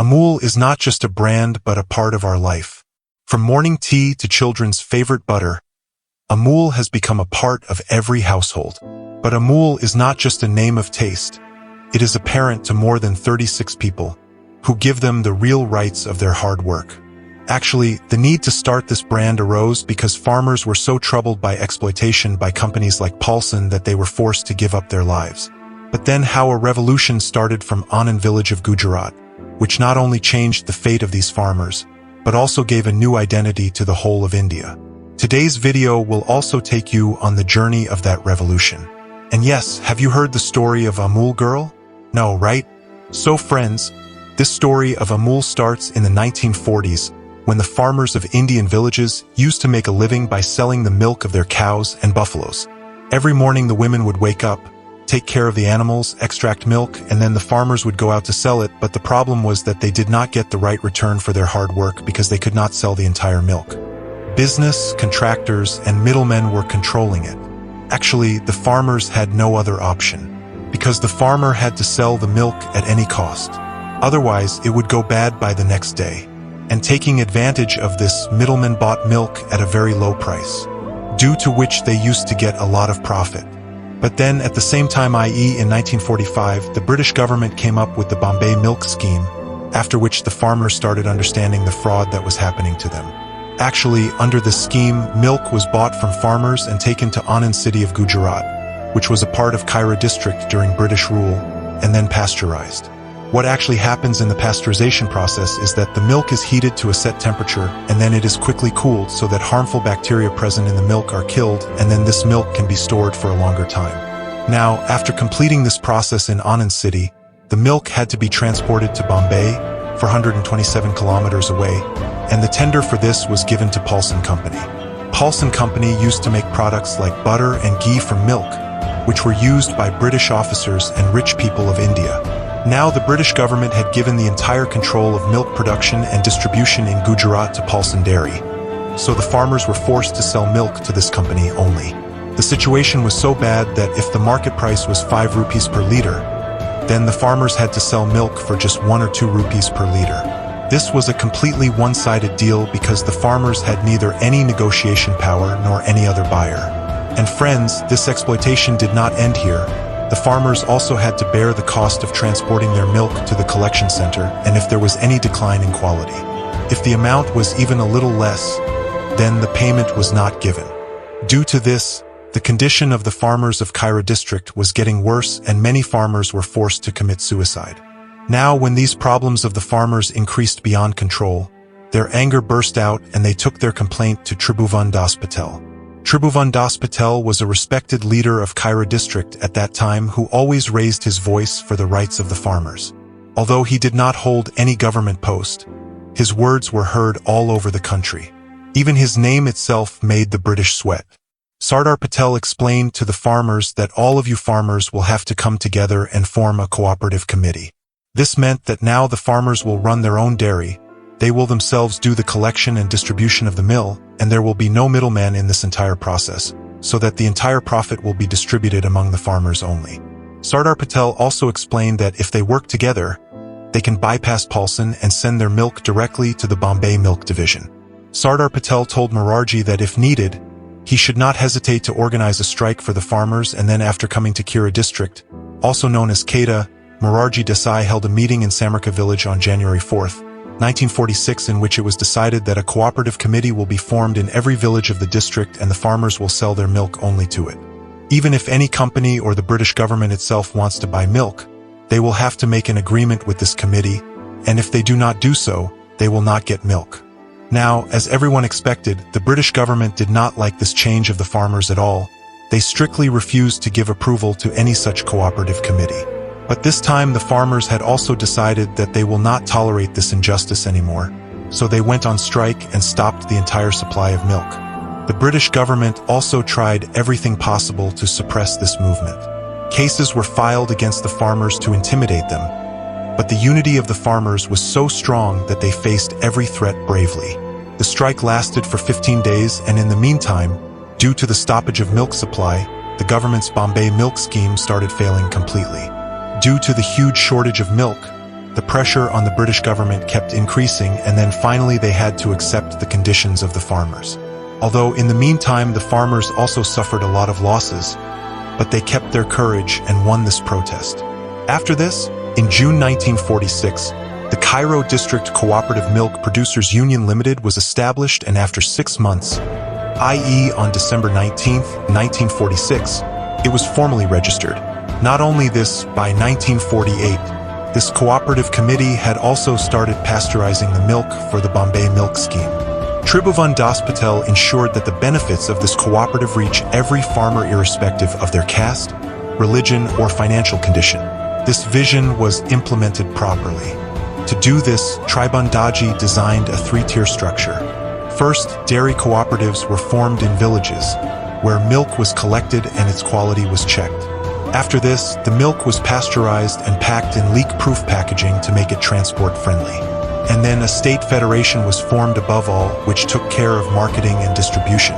AMUL is not just a brand but a part of our life. From morning tea to children's favorite butter, AMUL has become a part of every household. But AMUL is not just a name of taste. It is apparent to more than 36 people who give them the real rights of their hard work. Actually, the need to start this brand arose because farmers were so troubled by exploitation by companies like Paulson that they were forced to give up their lives. But then how a revolution started from Anand village of Gujarat, which not only changed the fate of these farmers, but also gave a new identity to the whole of India. Today's video will also take you on the journey of that revolution. And yes, have you heard the story of AMUL girl? No, right? So friends, this story of AMUL starts in the 1940s when the farmers of Indian villages used to make a living by selling the milk of their cows and buffaloes. Every morning the women would wake up, take care of the animals, extract milk, and then the farmers would go out to sell it, but the problem was that they did not get the right return for their hard work because they could not sell the entire milk. Business, contractors, and middlemen were controlling it. Actually, the farmers had no other option, because the farmer had to sell the milk at any cost. Otherwise, it would go bad by the next day. And taking advantage of this, middlemen bought milk at a very low price, due to which they used to get a lot of profit. But then, at the same time, i.e. in 1945, the British government came up with the Bombay Milk Scheme, after which the farmers started understanding the fraud that was happening to them. Actually, under this scheme, milk was bought from farmers and taken to Anand city of Gujarat, which was a part of Kaira district during British rule, and then pasteurized. What actually happens in the pasteurization process is that the milk is heated to a set temperature, and then it is quickly cooled so that harmful bacteria present in the milk are killed, and then this milk can be stored for a longer time. Now, after completing this process in Anand city, the milk had to be transported to Bombay, 427 kilometers away, and the tender for this was given to Paulson Company. Paulson Company used to make products like butter and ghee from milk, which were used by British officers and rich people of India. Now the British government had given the entire control of milk production and distribution in Gujarat to Paulson Dairy, so the farmers were forced to sell milk to this company only. The situation was so bad that if the market price was 5 rupees per liter, then the farmers had to sell milk for just 1 or 2 rupees per liter. This was a completely one-sided deal because the farmers had neither any negotiation power nor any other buyer. And friends, this exploitation did not end here. The farmers also had to bear the cost of transporting their milk to the collection center, and if there was any decline in quality. If the amount was even a little less, then the payment was not given. Due to this, the condition of the farmers of Kaira district was getting worse and many farmers were forced to commit suicide. Now when these problems of the farmers increased beyond control, their anger burst out and they took their complaint to Tribhuvan Das Patel. Tribhuvan Das Patel was a respected leader of Kaira district at that time who always raised his voice for the rights of the farmers. Although he did not hold any government post, his words were heard all over the country. Even his name itself made the British sweat. Sardar Patel explained to the farmers that all of you farmers will have to come together and form a cooperative committee. This meant that now the farmers will run their own dairy, they will themselves do the collection and distribution of the mill, and there will be no middleman in this entire process, so that the entire profit will be distributed among the farmers only. Sardar Patel also explained that if they work together, they can bypass Paulson and send their milk directly to the Bombay Milk Division. Sardar Patel told Morarji that if needed, he should not hesitate to organize a strike for the farmers, and then after coming to Kaira district, also known as Kedah, Morarji Desai held a meeting in Samarkand village on January 4th, 1946, in which it was decided that a cooperative committee will be formed in every village of the district and the farmers will sell their milk only to it. Even if any company or the British government itself wants to buy milk, they will have to make an agreement with this committee, and if they do not do so, they will not get milk. Now, as everyone expected, the British government did not like this change of the farmers at all. They strictly refused to give approval to any such cooperative committee. But this time the farmers had also decided that they will not tolerate this injustice anymore, so they went on strike and stopped the entire supply of milk. The British government also tried everything possible to suppress this movement. Cases were filed against the farmers to intimidate them, but the unity of the farmers was so strong that they faced every threat bravely. The strike lasted for 15 days, and in the meantime, due to the stoppage of milk supply, the government's Bombay Milk Scheme started failing completely. Due to the huge shortage of milk, the pressure on the British government kept increasing, and then finally they had to accept the conditions of the farmers. Although in the meantime the farmers also suffered a lot of losses, but they kept their courage and won this protest. After this, in June 1946, the Cairo District Cooperative Milk Producers Union Limited was established, and after 6 months, i.e. on December 19, 1946, it was formally registered. Not only this, by 1948, this cooperative committee had also started pasteurizing the milk for the Bombay Milk Scheme. Tribhuvan Das Patel ensured that the benefits of this cooperative reach every farmer irrespective of their caste, religion, or financial condition. This vision was implemented properly. To do this, Tribhuvan Daji designed a 3-tier structure. First, dairy cooperatives were formed in villages, where milk was collected and its quality was checked. After this, the milk was pasteurized and packed in leak-proof packaging to make it transport-friendly. And then a state federation was formed above all, which took care of marketing and distribution.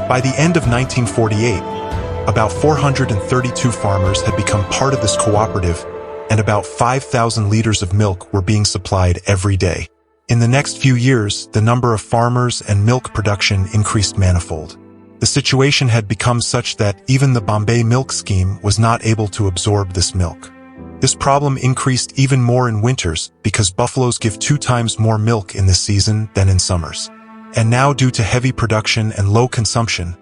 By the end of 1948, about 432 farmers had become part of this cooperative, and about 5,000 liters of milk were being supplied every day. In the next few years, the number of farmers and milk production increased manifold. The situation had become such that even the Bombay Milk Scheme was not able to absorb this milk. This problem increased even more in winters because buffaloes give 2 times more milk in this season than in summers. And now, due to heavy production and low consumption,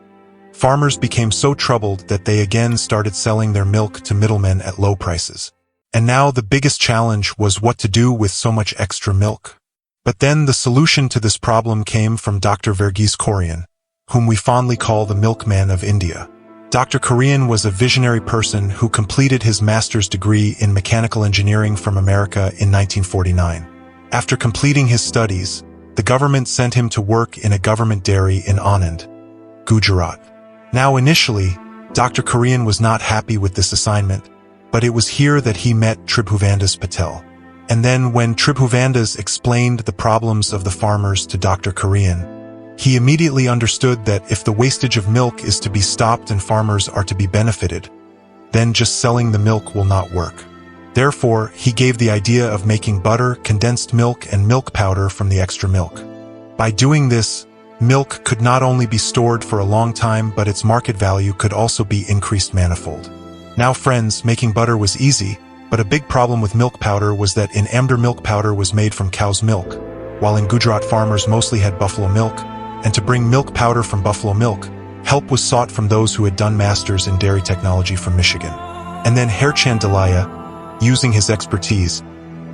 farmers became so troubled that they again started selling their milk to middlemen at low prices. And now the biggest challenge was what to do with so much extra milk. But then the solution to this problem came from Dr. Verghese Kurian, whom we fondly call the milkman of India. Dr. Kurian was a visionary person who completed his master's degree in mechanical engineering from America in 1949. After completing his studies, the government sent him to work in a government dairy in Anand, Gujarat. Now initially, Dr. Kurian was not happy with this assignment, but it was here that he met Tribhuvan Das Patel. And then when Tribhuvan Das explained the problems of the farmers to Dr. Kurian, he immediately understood that if the wastage of milk is to be stopped and farmers are to be benefited, then just selling the milk will not work. Therefore, he gave the idea of making butter, condensed milk, and milk powder from the extra milk. By doing this, milk could not only be stored for a long time, but its market value could also be increased manifold. Now friends, making butter was easy, but a big problem with milk powder was that in Amdur milk powder was made from cow's milk, while in Gujarat farmers mostly had buffalo milk, and to bring milk powder from buffalo milk, help was sought from those who had done masters in dairy technology from Michigan. And then Harchand Dalaya, using his expertise,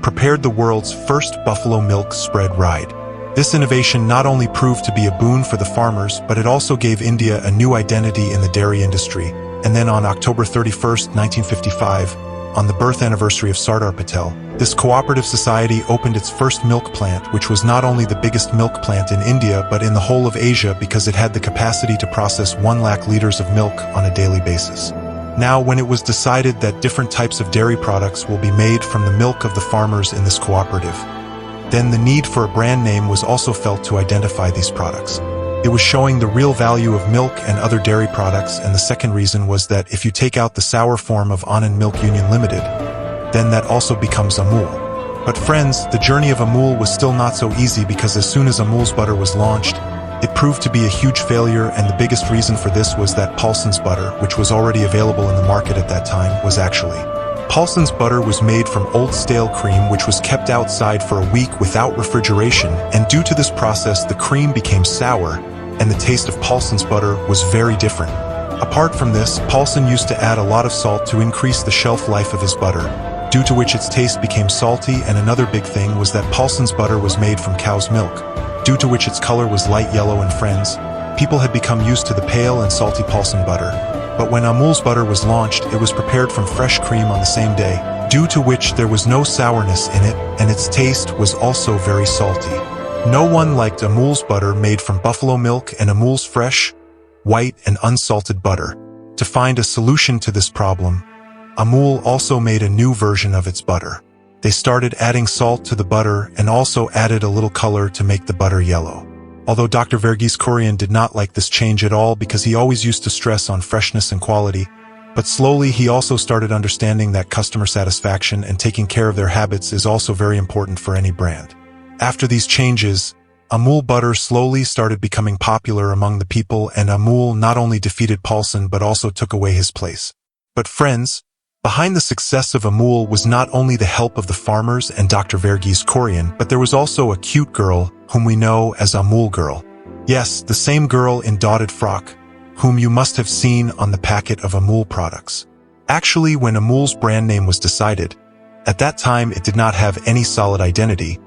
prepared the world's first buffalo milk spread ride. This innovation not only proved to be a boon for the farmers, but it also gave India a new identity in the dairy industry. And then on October 31st, 1955, on the birth anniversary of Sardar Patel, this cooperative society opened its first milk plant, which was not only the biggest milk plant in India but in the whole of Asia because it had the capacity to process 1 lakh liters of milk on a daily basis. Now, when it was decided that different types of dairy products will be made from the milk of the farmers in this cooperative, then the need for a brand name was also felt to identify these products. It was showing the real value of milk and other dairy products, and the second reason was that if you take out the sour form of Anand Milk Union Limited, then that also becomes AMUL. But friends, the journey of AMUL was still not so easy because as soon as AMUL's butter was launched, it proved to be a huge failure, and the biggest reason for this was that Paulson's butter, which was already available in the market at that time, was actually. Paulson's butter was made from old stale cream which was kept outside for a week without refrigeration, and due to this process the cream became sour, and the taste of Paulson's butter was very different. Apart from this, Paulson used to add a lot of salt to increase the shelf life of his butter, due to which its taste became salty, and another big thing was that Paulson's butter was made from cow's milk, due to which its color was light yellow, and friends, people had become used to the pale and salty Paulson butter. But when AMUL's butter was launched, it was prepared from fresh cream on the same day, due to which there was no sourness in it, and its taste was also very salty. No one liked AMUL's butter made from buffalo milk and AMUL's fresh, white, and unsalted butter. To find a solution to this problem, AMUL also made a new version of its butter. They started adding salt to the butter and also added a little color to make the butter yellow. Although Dr. Verghese Kurian did not like this change at all because he always used to stress on freshness and quality, But slowly he also started understanding that customer satisfaction and taking care of their habits is also very important for any brand. After these changes, AMUL butter slowly started becoming popular among the people, and AMUL not only defeated Paulson but also took away his place. But friends, behind the success of AMUL was not only the help of the farmers and Dr. Verghese Kurian, but there was also a cute girl whom we know as AMUL girl. Yes, the same girl in dotted frock, whom you must have seen on the packet of AMUL products. Actually, when AMUL's brand name was decided, at that time it did not have any solid identity,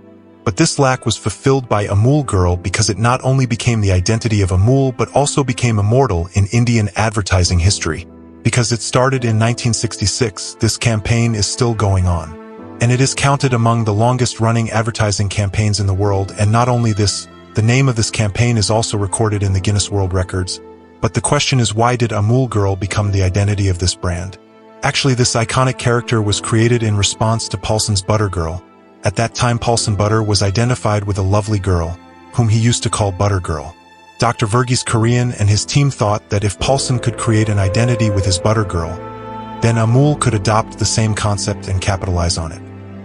but this lack was fulfilled by AMUL girl because it not only became the identity of AMUL but also became immortal in Indian advertising history. Because it started in 1966, this campaign is still going on. And it is counted among the longest-running advertising campaigns in the world, and not only this, the name of this campaign is also recorded in the Guinness World Records. But the question is, why did AMUL girl become the identity of this brand? Actually, this iconic character was created in response to Paulson's Butter Girl. At that time, Paulson Butter was identified with a lovely girl, whom he used to call Butter Girl. Dr. Verghese Kurian and his team thought that if Paulson could create an identity with his Butter Girl, then AMUL could adopt the same concept and capitalize on it.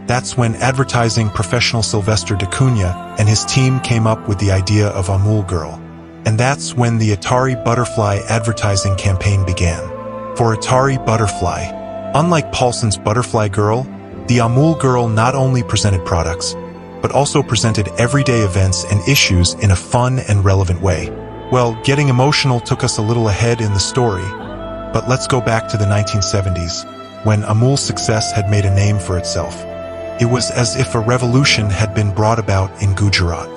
That's when advertising professional Sylvester da Cunha and his team came up with the idea of AMUL Girl. And that's when the Atari Butterfly advertising campaign began. For Atari Butterfly, unlike Paulson's Butterfly Girl, the AMUL Girl not only presented products, but also presented everyday events and issues in a fun and relevant way. Well, getting emotional took us a little ahead in the story, but let's go back to the 1970s, when AMUL's success had made a name for itself. It was as if a revolution had been brought about in Gujarat.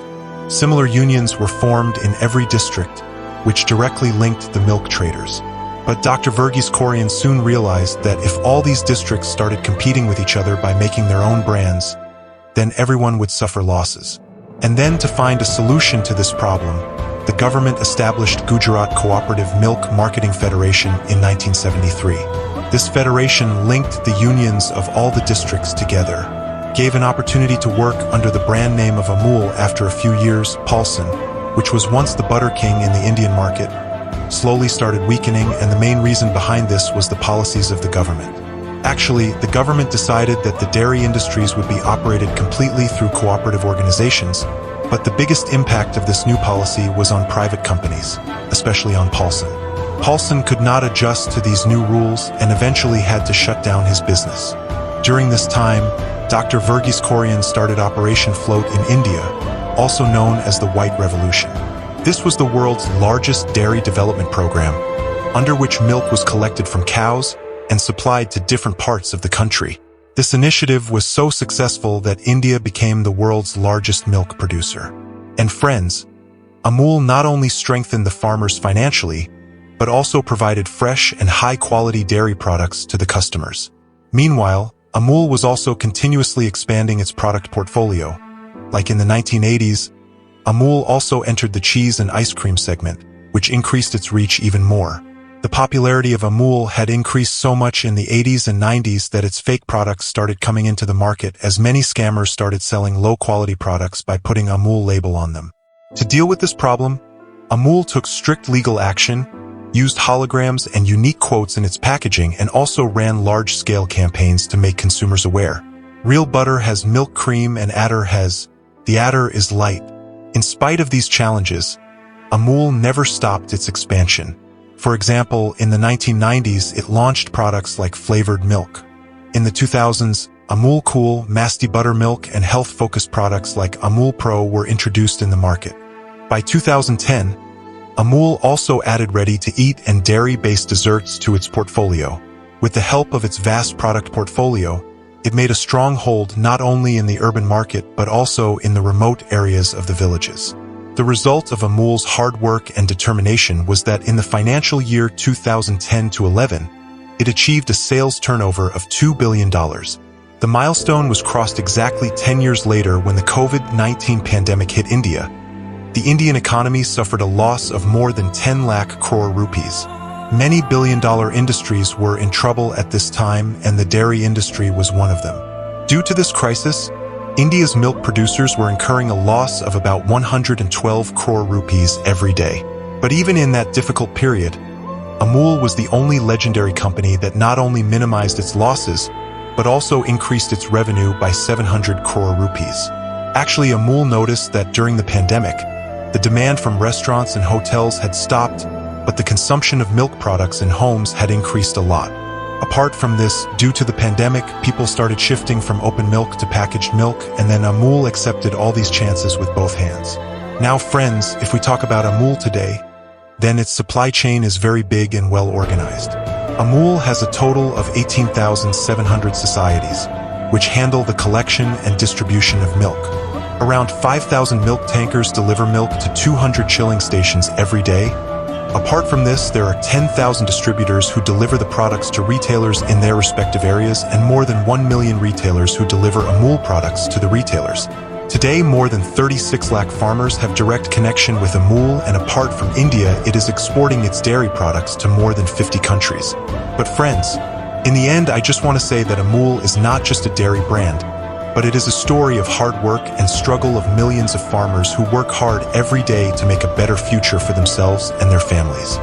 Similar unions were formed in every district, which directly linked the milk traders. But Dr. Verghese Kurian soon realized that if all these districts started competing with each other by making their own brands, then everyone would suffer losses. And then to find a solution to this problem, the government established Gujarat Cooperative Milk Marketing Federation in 1973. This federation linked the unions of all the districts together, gave an opportunity to work under the brand name of AMUL. After a few years, Paulson, which was once the butter king in the Indian market, slowly started weakening, and the main reason behind this was the policies of the government. Actually, the government decided that the dairy industries would be operated completely through cooperative organizations, but the biggest impact of this new policy was on private companies, especially on Paulson. Paulson could not adjust to these new rules and eventually had to shut down his business. During this time, Dr. Verghese Kurian started Operation Float in India, also known as the White Revolution. This was the world's largest dairy development program, under which milk was collected from cows and supplied to different parts of the country. This initiative was so successful that India became the world's largest milk producer. And friends, AMUL not only strengthened the farmers financially, but also provided fresh and high-quality dairy products to the customers. Meanwhile, AMUL was also continuously expanding its product portfolio. Like in the 1980s, AMUL also entered the cheese and ice cream segment, which increased its reach even more. The popularity of AMUL had increased so much in the 80s and 90s that its fake products started coming into the market, as many scammers started selling low-quality products by putting AMUL label on them. To deal with this problem, AMUL took strict legal action, used holograms and unique quotes in its packaging, and also ran large-scale campaigns to make consumers aware. Real butter has milk cream and adder has. The adder is light. In spite of these challenges, AMUL never stopped its expansion. For example, in the 1990s, it launched products like flavored milk. In the 2000s, AMUL Cool, Masti Buttermilk, and health-focused products like AMUL Pro were introduced in the market. By 2010, AMUL also added ready-to-eat and dairy-based desserts to its portfolio. With the help of its vast product portfolio, it made a stronghold not only in the urban market but also in the remote areas of the villages. The result of AMUL's hard work and determination was that in the financial year 2010-11, it achieved a sales turnover of $2 billion. The milestone was crossed exactly 10 years later when the COVID-19 pandemic hit India. The Indian economy suffered a loss of more than 10 lakh crore rupees. Many billion-dollar industries were in trouble at this time, and the dairy industry was one of them. Due to this crisis, India's milk producers were incurring a loss of about 112 crore rupees every day. But even in that difficult period, AMUL was the only legendary company that not only minimized its losses, but also increased its revenue by 700 crore rupees. Actually, AMUL noticed that during the pandemic, the demand from restaurants and hotels had stopped, but the consumption of milk products in homes had increased a lot. Apart from this, due to the pandemic, people started shifting from open milk to packaged milk, and then AMUL accepted all these chances with both hands. Now, friends, if we talk about AMUL today, then its supply chain is very big and well organized. AMUL has a total of 18,700 societies, which handle the collection and distribution of milk. Around 5,000 milk tankers deliver milk to 200 chilling stations every day. Apart from this, there are 10,000 distributors who deliver the products to retailers in their respective areas and more than 1 million retailers who deliver AMUL products to the retailers. Today, more than 36 lakh farmers have direct connection with AMUL, and apart from India, it is exporting its dairy products to more than 50 countries. But friends, in the end, I just want to say that AMUL is not just a dairy brand, but it is a story of hard work and struggle of millions of farmers who work hard every day to make a better future for themselves and their families.